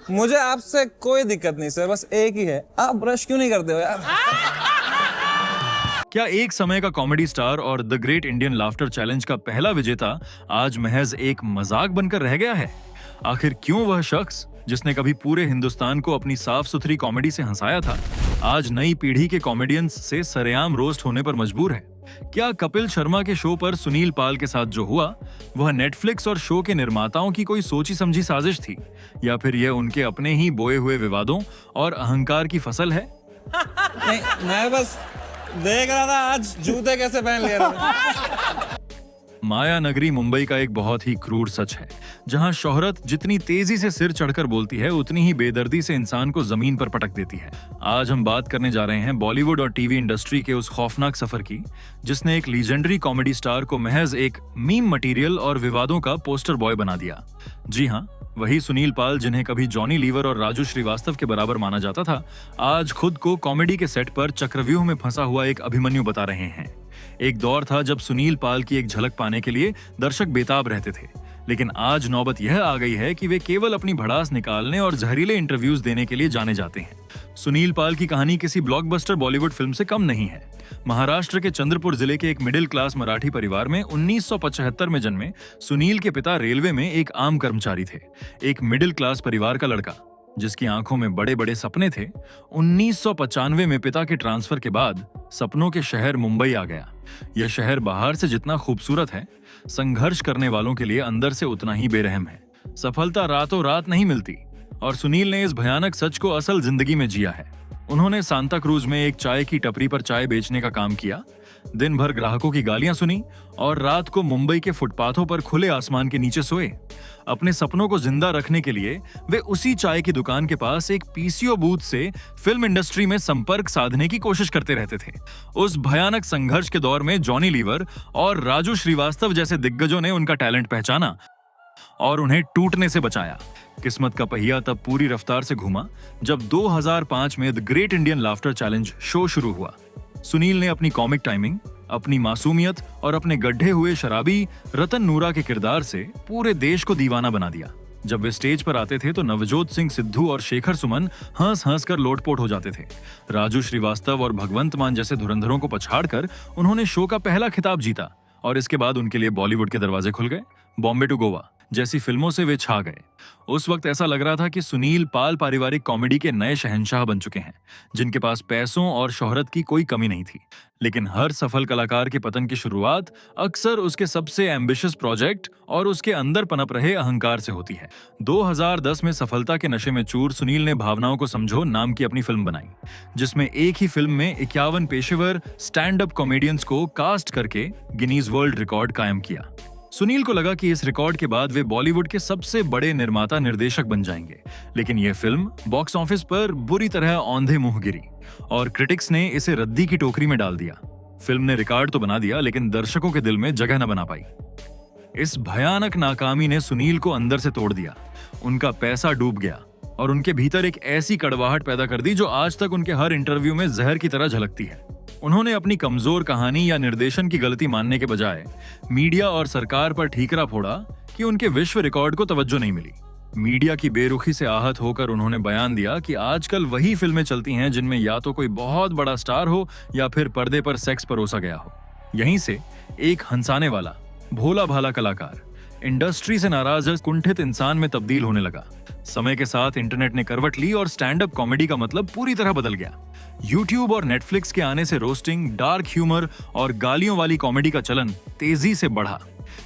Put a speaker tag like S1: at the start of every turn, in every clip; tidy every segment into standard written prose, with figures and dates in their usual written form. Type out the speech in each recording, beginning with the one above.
S1: मुझे आपसे कोई दिक्कत नहीं सर, बस एक ही है, आप ब्रश क्यों नहीं करते हो यार?
S2: क्या एक समय का कॉमेडी स्टार और the great Indian laughter challenge का पहला विजेता आज महज एक मजाक बनकर रह गया है? आखिर क्यों वह शख्स जिसने कभी पूरे हिंदुस्तान को अपनी साफ सुथरी कॉमेडी से हंसाया था, आज नई पीढ़ी के कॉमेडियंस से सरेआम रोस्ट होने पर मजबूर है? क्या कपिल शर्मा के शो पर सुनील पाल के साथ जो हुआ वह नेटफ्लिक्स और शो के निर्माताओं की कोई सोची समझी साजिश थी, या फिर यह उनके अपने ही बोए हुए विवादों और अहंकार की फसल है?
S1: नहीं, मैं बस देख रहा था आज जूते कैसे पहन लिए रहे।
S2: माया नगरी मुंबई का एक बहुत ही क्रूर सच है, जहां शोहरत जितनी तेजी से सिर चढ़कर बोलती है, उतनी ही बेदर्दी से इंसान को जमीन पर पटक देती है। आज हम बात करने जा रहे हैं बॉलीवुड और टीवी इंडस्ट्री के उस खौफनाक सफर की, जिसने एक लीजेंडरी कॉमेडी स्टार को महज एक मीम मटेरियल और विवादों का पोस्टर बॉय बना दिया। जी हाँ, वही सुनील पाल जिन्हें कभी जॉनी लीवर और राजू श्रीवास्तव के बराबर माना जाता था, आज खुद को कॉमेडी के सेट पर चक्रव्यूह में फंसा हुआ एक अभिमन्यु बता रहे हैं। एक दौर था जब सुनील पाल की एक झलक पाने के लिए दर्शक बेताब रहते थे, लेकिन आज नौबत यह आ गई है कि वे केवल अपनी भड़ास निकालने और जहरीले इंटरव्यूज देने के लिए जाने जाते हैं। सुनील पाल की कहानी किसी ब्लॉकबस्टर बॉलीवुड फिल्म से कम नहीं है। महाराष्ट्र के चंद्रपुर जिले के एक मिडिल क्लास मराठी परिवार में 1975 में जन्मे सुनील के पिता रेलवे में एक आम कर्मचारी थे। एक मिडिल क्लास परिवार का लड़का जिसकी आंखों में बड़े बड़े सपने थे, 1995 में पिता के ट्रांसफर के बाद सपनों के शहर मुंबई आ गया। यह शहर बाहर से जितना खूबसूरत है, संघर्ष करने वालों के लिए अंदर से उतना ही बेरहम है। सफलता रातों रात नहीं मिलती, और सुनील ने इस भयानक सच को असल जिंदगी में जिया है। उन्होंने सांता क्रूज में एक चाय की टपरी पर चाय बेचने का काम किया, दिन भर ग्राहकों की गालियां सुनी और रात को मुंबई के फुटपाथों पर खुले आसमान के नीचे सोए। अपने सपनों को जिंदा रखने के लिए वे उसी चाय की दुकान के पास एक पीसीओ बूथ से फिल्म इंडस्ट्री में संपर्क साधने की कोशिश करते रहते थे। उस भयानक संघर्ष के दौर में जॉनी लीवर और राजू श्रीवास्तव जैसे दिग्गजों ने उनका टैलेंट पहचाना और उन्हें टूटने से बचाया। किस्मत का पहिया तब पूरी रफ्तार से घूमा जब 2005 में the great Indian laughter challenge show शुरू हुआ। सुनील ने अपनी कॉमिक टाइमिंग, अपनी मासूमियत और अपने गड्ढे हुए शराबी रतन नूरा के किरदार से पूरे देश को दीवाना बना दिया। जब वे स्टेज पर आते थे तो नवजोत सिंह सिद्धू और शेखर सुमन हंस हंस कर लोटपोट हो जाते थे। राजू श्रीवास्तव और भगवंत मान जैसे धुरंधरों को पछाड़कर उन्होंने शो का पहला खिताब जीता, और इसके बाद उनके लिए बॉलीवुड के दरवाजे खुल गए। बॉम्बे टू गोवा जैसी फिल्मों से वे छा गए। उस वक्त ऐसा लग रहा था कि सुनील पाल पारिवारिक कॉमेडी के नए शहंशाह बन चुके हैं, जिनके पास पैसों और शोहरत की कोई कमी नहीं थी। लेकिन हर सफल कलाकार के पतन की शुरुआत अक्सर उसके सबसे एम्बिशियस प्रोजेक्ट और उसके अंदर पनप रहे अहंकार से होती है। 2010 में सफलता के नशे में चूर सुनील ने भावनाओं को समझो नाम की अपनी फिल्म बनाई, जिसमें एक ही फिल्म में 51 पेशेवर स्टैंड अप कॉमेडियंस को कास्ट करके गिनीज वर्ल्ड रिकॉर्ड कायम किया। सुनील को लगा कि इस रिकॉर्ड के बाद वे बॉलीवुड के सबसे बड़े निर्माता निर्देशक बन जाएंगे, लेकिन यह फिल्म बॉक्स ऑफिस पर बुरी तरह औंधे मुंह गिरी और क्रिटिक्स ने इसे रद्दी की टोकरी में डाल दिया। फिल्म ने रिकॉर्ड तो बना दिया, लेकिन दर्शकों के दिल में जगह न बना पाई। इस भयानक नाकामी ने सुनील को अंदर से तोड़ दिया। उनका पैसा डूब गया और उनके भीतर एक ऐसी कड़वाहट पैदा कर दी जो आज तक उनके हर इंटरव्यू में जहर की तरह झलकती है। उन्होंने अपनी कमजोर कहानी या निर्देशन की गलती मानने के बजाय मीडिया और सरकार पर ठीकरा फोड़ा कि उनके विश्व रिकॉर्ड को तवज्जो नहीं मिली। मीडिया की बेरुखी से आहत होकर उन्होंने बयान दिया कि आजकल वही फिल्में चलती हैं जिनमें या तो कोई बहुत बड़ा स्टार हो या फिर पर्दे पर सेक्स परोसा गया हो। यहीं से एक हंसाने वाला भोला भाला कलाकार इंडस्ट्री से नाराज कुंठित इंसान में तब्दील होने लगा। समय के साथ इंटरनेट ने करवट ली और स्टैंड अप कॉमेडी का मतलब पूरी तरह बदल गया। यूट्यूब और नेटफ्लिक्स के आने से रोस्टिंग, डार्क ह्यूमर और गालियों वाली कॉमेडी का चलन तेजी से बढ़ा।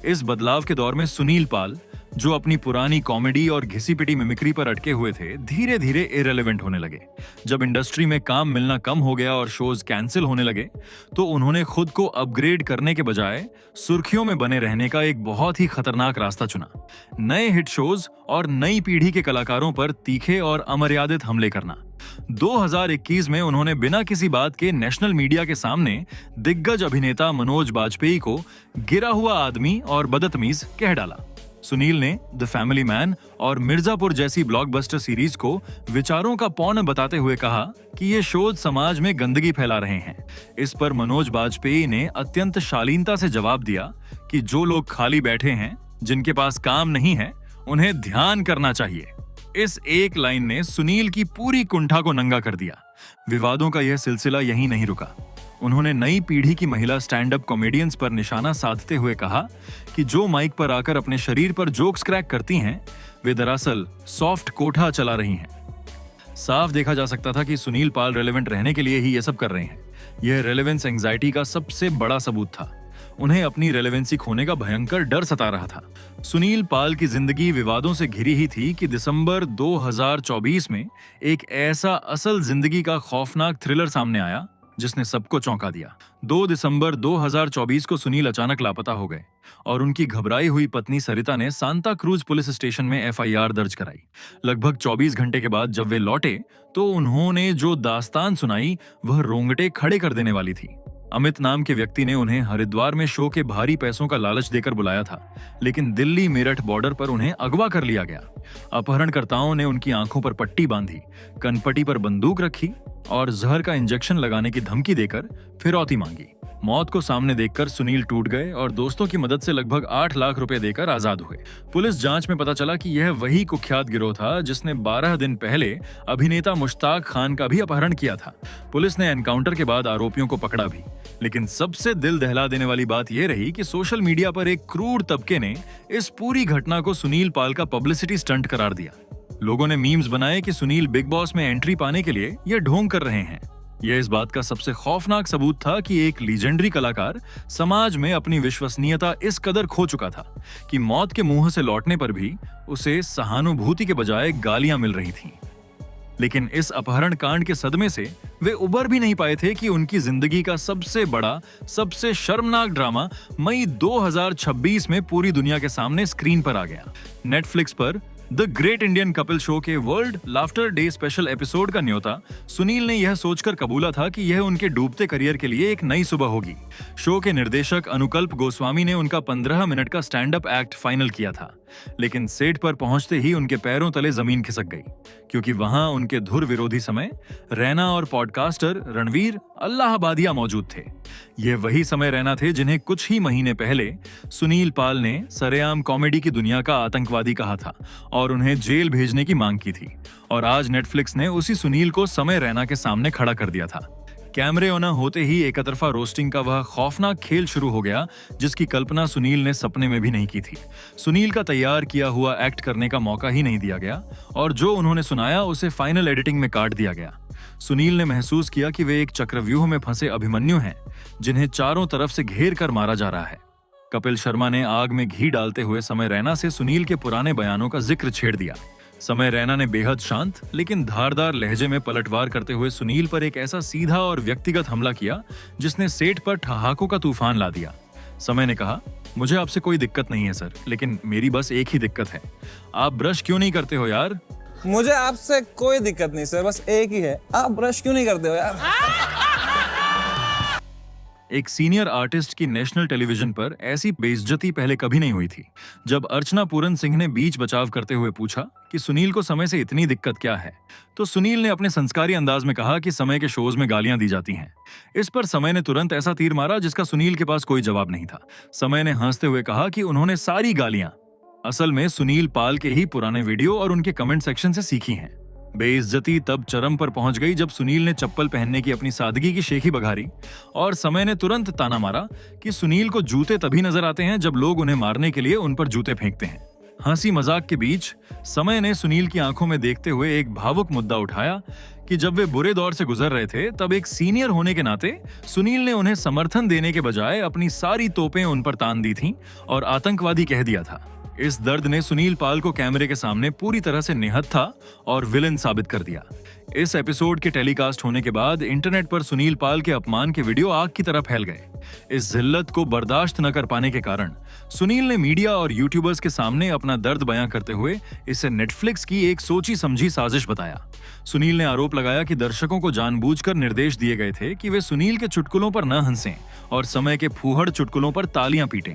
S2: इस बदलाव के दौर में सुनील पाल, जो अपनी पुरानी कॉमेडी और घिसी पिटी मिमिक्री पर अटके हुए थे, धीरे धीरे इरेलेवेंट होने लगे। जब इंडस्ट्री में काम मिलना कम हो गया और शोज कैंसिल होने लगे, तो उन्होंने खुद को अपग्रेड करने के बजाय सुर्खियों में बने रहने का एक बहुत ही खतरनाक रास्ता चुना। नए हिट शोज और नई पीढ़ी के कलाकारों पर तीखे और अमर्यादित हमले करना। 2021 में उन्होंने बिना किसी बात के नेशनल मीडिया के सामने दिग्गज अभिनेता मनोज बाजपेयी को गिरा हुआ आदमी और बदतमीज कह डाला। सुनील ने द फैमिली मैन और मिर्जापुर जैसी ब्लॉकबस्टर सीरीज को विचारों का पौन बताते हुए कहा कि ये शोध समाज में गंदगी फैला रहे हैं। इस पर मनोज बाजपेयी ने अत्यंत शालीनता से जवाब दिया कि जो लोग खाली बैठे हैं, जिनके पास काम नहीं है, उन्हें ध्यान करना चाहिए। इस एक लाइन ने सुनील की पूरी कुंठा को नंगा कर दिया। विवादों का यह सिलसिला यहीं नहीं रुका। उन्होंने नई पीढ़ी की महिला स्टैंड अप कॉमेडियंस पर निशाना साधते हुए कहा कि जो माइक पर आकर अपने शरीर पर जोक्स क्रैक करती हैं, वे दरअसल सॉफ्ट कोठा चला रही हैं। साफ देखा जा सकता था कि सुनील पाल रेलेवेंट रहने के लिए ही ये सब कर रहे हैं। यह रेलेवेंस एंजाइटी का सबसे बड़ा सबूत था। उन्हें अपनी रेलेवेंसी खोने का भयंकर डर सता रहा था। सुनील पाल की जिंदगी विवादों से घिरी ही थी कि दिसंबर 2024 में एक ऐसा असल जिंदगी का खौफनाक थ्रिलर सामने आया जिसने सबको चौंका दिया। 2 दिसंबर 2024 को सुनील अचानक लापता हो गए और उनकी घबराई हुई पत्नी सरिता ने सांता क्रूज पुलिस स्टेशन में एफआईआर दर्ज कराई। लगभग 24 घंटे के बाद जब वे लौटे तो उन्होंने जो दास्तान सुनाई वह रोंगटे खड़े कर देने वाली थी। अमित नाम के व्यक्ति ने उन्हें हरिद्वार में शो के भारी पैसों का लालच देकर बुलाया था, लेकिन दिल्ली मेरठ बॉर्डर पर उन्हें अगवा कर लिया गया। अपहरणकर्ताओं ने उनकी आंखों पर पट्टी बांधी, कनपटी पर बंदूक रखी और जहर का इंजेक्शन लगाने की धमकी देकर फिरौती मांगी। मौत को सामने देखकर सुनील टूट गए और दोस्तों की मदद से लगभग 8 लाख रुपए देकर आजाद हुए। पुलिस जांच में पता चला कि यह वही कुख्यात गिरोह था जिसने 12 दिन पहले अभिनेता मुश्ताक खान का भी अपहरण किया था। पुलिस ने एनकाउंटर के बाद आरोपियों को पकड़ा भी, लेकिन सबसे दिल दहला देने वाली बात यह रही कि सोशल मीडिया पर एक क्रूर तबके ने इस पूरी घटना को सुनील पाल का पब्लिसिटी स्टंट करार दिया। लोगों ने मीम्स बनाए कि सुनील बिग बॉस में एंट्री पाने के लिए यह ढोंग कर रहे हैं। यह इस बात का सबसे खौफनाक सबूत था कि एक लीजेंडरी कलाकार समाज में अपनी विश्वसनीयता इस कदर खो चुका था कि मौत के मुंह से लौटने पर भी उसे सहानुभूति के बजाय गालियां मिल रही थीं। लेकिन इस अपहरण कांड के सदमे से वे उबर भी नहीं पाए थे कि उनकी जिंदगी का सबसे बड़ा, सबसे शर्मनाक ड्रामा मई 2026 में पूरी दुनिया के सामने स्क्रीन पर आ गया। नेटफ्लिक्स पर the great Indian Kapil show के world laughter day special episode का न्योता सुनील ने यह सोचकर कबूला था कि यह उनके डूबते करियर के लिए एक नई सुबह होगी। शो के निर्देशक अनुकल्प गोस्वामी ने उनका 15 मिनट का स्टैंड अप एक्ट फाइनल किया था, लेकिन सेट पर पहुंचते ही उनके पैरों तले जमीन खिसक गई, क्योंकि वहां उनके धुर विरोधी समय रैना और पॉडकास्टर रणवीर अल्लाहबादिया मौजूद थे। यह वही समय रैना थे जिन्हें कुछ ही महीने पहले सुनील पाल ने सरेआम कॉमेडी की दुनिया का आतंकवादी कहा था और उन्हें जेल भेजने की मांग की थी। और आज नेटफ्लिक्स ने उसी सुनील को समय रैना के सामने खड़ा कर दिया था। कैमरे ऑन होते ही एकतरफा रोस्टिंग का वह खौफनाक खेल शुरू हो गया जिसकी कल्पना सुनील ने सपने में भी नहीं की थी। सुनील का तैयार किया हुआ एक्ट करने का मौका ही नहीं दिया गया और जो उन्होंने सुनाया उसे फाइनल एडिटिंग में काट दिया गया। सुनील ने महसूस किया कि वे एक चक्रव्यूह में फंसे अभिमन्यु हैं जिन्हें चारों तरफ से घेर कर मारा जा रहा है। कपिल शर्मा ने आग में घी डालते हुए समय रैना से सुनील के पुराने बयानों का जिक्र छेड़ दिया। समय रैना ने बेहद शांत लेकिन धारदार लहजे में पलटवार करते हुए सुनील पर एक ऐसा सीधा और व्यक्तिगत हमला किया जिसने सेट पर ठहाकों का तूफान ला दिया। समय ने कहा, मुझे आपसे कोई दिक्कत नहीं है सर, लेकिन मेरी बस एक ही दिक्कत है, आप ब्रश क्यों नहीं करते हो यार?
S1: मुझे आपसे कोई दिक्कत नहीं सर, बस एक ही है, आप ब्रश क्यों नहीं करते हो यार?
S2: एक सीनियर आर्टिस्ट की नेशनल टेलीविजन पर ऐसी बेइज्जती पहले कभी नहीं हुई थी। जब अर्चना पूरन सिंह ने बीच बचाव करते हुए पूछा कि सुनील को समय से इतनी दिक्कत क्या है, तो सुनील ने अपने संस्कारी अंदाज में कहा कि समय के शोज में गालियां दी जाती हैं। इस पर समय ने तुरंत ऐसा तीर मारा जिसका सुनील के पास कोई जवाब नहीं था। समय ने हंसते हुए कहा कि उन्होंने सारी गालियां असल में सुनील पाल के ही पुराने वीडियो और उनके कमेंट सेक्शन से सीखी हैं। बेइज्जती तब चरम पर पहुंच गई जब सुनील ने चप्पल पहनने की अपनी सादगी की शेखी बघारी और समय ने तुरंत ताना मारा कि सुनील को जूते तभी नजर आते हैं जब लोग उन्हें मारने के लिए उन पर जूते फेंकते हैं। हंसी मजाक के बीच समय ने सुनील की आंखों में देखते हुए एक भावुक मुद्दा उठाया कि जब वे बुरे दौर से गुजर रहे थे तब एक सीनियर होने के नाते सुनील ने उन्हें समर्थन देने के बजाय अपनी सारी तोपें उन पर तान दी थीं और आतंकवादी कह दिया था। इस दर्द ने सुनील पाल को कैमरे के सामने पूरी तरह से निहत्था और विलेन साबित कर दिया। इस एपिसोड के टेलीकास्ट होने के बाद इंटरनेट पर सुनील पाल के अपमान के वीडियो आग की तरह फैल गए। इस जिल्लत को बर्दाश्त न कर पाने के कारण सुनील ने मीडिया और यूट्यूबर्स के सामने अपना दर्द बयां करते हुए इसे नेटफ्लिक्स की एक सोची समझी साजिश बताया। सुनील ने आरोप लगाया कि दर्शकों को जानबूझकर निर्देश दिए गए थे कि वे सुनील के चुटकुलों पर न हंसें और समय के फूहड़ चुटकुलों पर तालियां पीटें।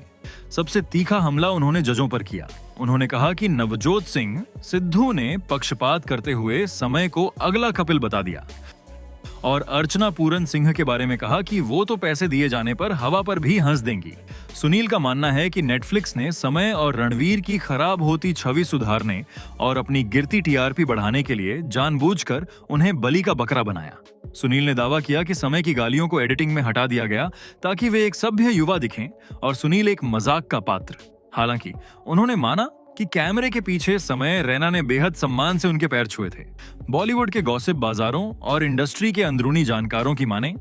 S2: सबसे तीखा हमला उन्होंने जजों पर किया। उन्होंने कहा कि नवजोत सिंह सिद्धू ने पक्षपात करते हुए समय को अगला कपिल बता दिया और अर्चना पूरन सिंह के बारे में कहा कि वो तो पैसे दिए जाने पर हवा पर भी हंस देंगी। सुनील का मानना है कि नेटफ्लिक्स ने समय और रणवीर की खराब होती छवि सुधारने और अपनी गिरती टीआरपी बढ़ाने के लिए जानबूझकर उन्हें बलि का बकरा बनाया। सुनील ने दावा किया कि समय की गालियों को एडिटिंग में हटा दिया गया ताकि वे एक सभ्य युवा दिखें और सुनील एक मजाक का पात्र। हालांकि उन्होंने माना कि कैमरे के पीछे समय रैना ने बेहद सम्मान से उनके पैर छुए थे। बॉलीवुड के गॉसिप बाजारों और इंडस्ट्री के अंदरूनी जानकारों की माने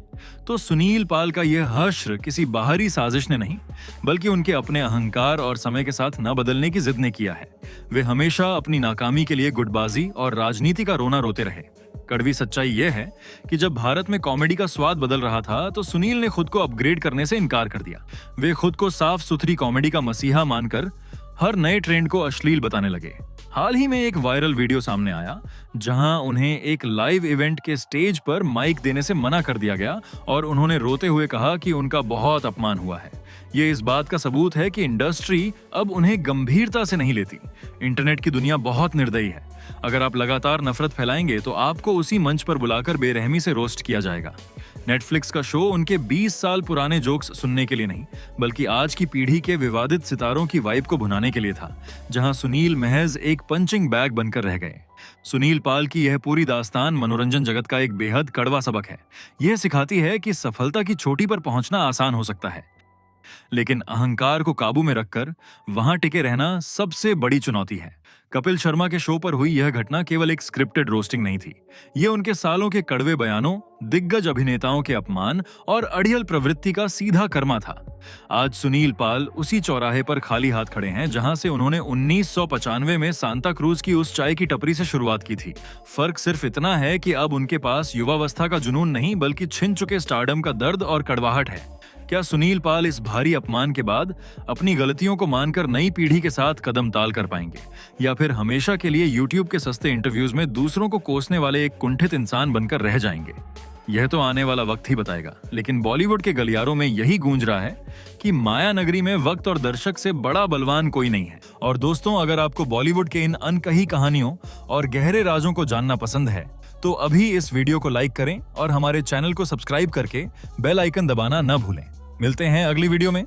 S2: तो सुनील पाल का यह हश्र किसी बाहरी साजिश ने नहीं, बल्कि उनके अपने अहंकार और समय के साथ न बदलने की जिद ने किया है। वे हमेशा अपनी नाकामी के लिए गुटबाजी और राजनीति का रोना रोते रहे। कड़वी सच्चाई यह है कि जब भारत में कॉमेडी का स्वाद बदल रहा था तो सुनील ने खुद को अपग्रेड करने से इनकार कर दिया। वे खुद को साफ सुथरी कॉमेडी का मसीहा मानकर हर नए ट्रेंड को अश्लील बताने लगे। हाल ही में एक वायरल वीडियो सामने आया जहां उन्हें एक लाइव इवेंट के स्टेज पर माइक देने से मना कर दिया गया और उन्होंने रोते हुए कहा कि उनका बहुत अपमान हुआ है। ये इस बात का सबूत है कि इंडस्ट्री अब उन्हें गंभीरता से नहीं लेती। इंटरनेट की दुनिया बहुत निर्दयी है। अगर आप लगातार नफरत फैलाएंगे तो आपको उसी मंच पर बुलाकर बेरहमी से रोस्ट किया जाएगा। नेटफ्लिक्स का शो उनके 20 साल पुराने जोक्स सुनने के लिए नहीं, बल्कि आज की पीढ़ी के विवादित सितारों की वाइब को भुनाने के लिए था, जहां सुनील महज एक पंचिंग बैग बनकर रह गए। सुनील पाल की यह पूरी दास्तान मनोरंजन जगत का एक बेहद कड़वा सबक है। यह सिखाती है कि सफलता की चोटी पर पहुंचना आसान हो सकता है, लेकिन अहंकार को काबू में रखकर वहां टिके रहना सबसे बड़ी चुनौती है। कपिल शर्मा के शो पर हुई यह घटना केवल एक स्क्रिप्टेड रोस्टिंग नहीं थी। यह उनके सालों के कड़वे बयानों, दिग्गज अभिनेताओं के अपमान और अड़ियल प्रवृत्ति का सीधा कर्मा था। आज सुनील पाल उसी चौराहे पर खाली हाथ खड़े हैं जहां से उन्होंने 1995 में सांता क्रूज की उस चाय की टपरी से शुरुआत की थी। फर्क सिर्फ इतना है कि अब उनके पास युवावस्था का जुनून नहीं, बल्कि छिन चुके स्टारडम का दर्द और कड़वाहट है। क्या सुनील पाल इस भारी अपमान के बाद अपनी गलतियों को मानकर नई पीढ़ी के साथ कदम ताल कर पाएंगे, या फिर हमेशा के लिए यूट्यूब के सस्ते इंटरव्यूज में दूसरों को कोसने वाले एक कुंठित इंसान बनकर रह जाएंगे? यह तो आने वाला वक्त ही बताएगा। लेकिन बॉलीवुड के गलियारों में यही गूंज रहा है कि माया नगरी में वक्त और दर्शक से बड़ा बलवान कोई नहीं है। और दोस्तों, अगर आपको बॉलीवुड के इन अनकही कहानियों और गहरे राजों को जानना पसंद है तो अभी इस वीडियो को लाइक करें और हमारे चैनल को सब्सक्राइब करके बेल आइकन दबाना न भूलें। मिलते हैं अगली वीडियो में।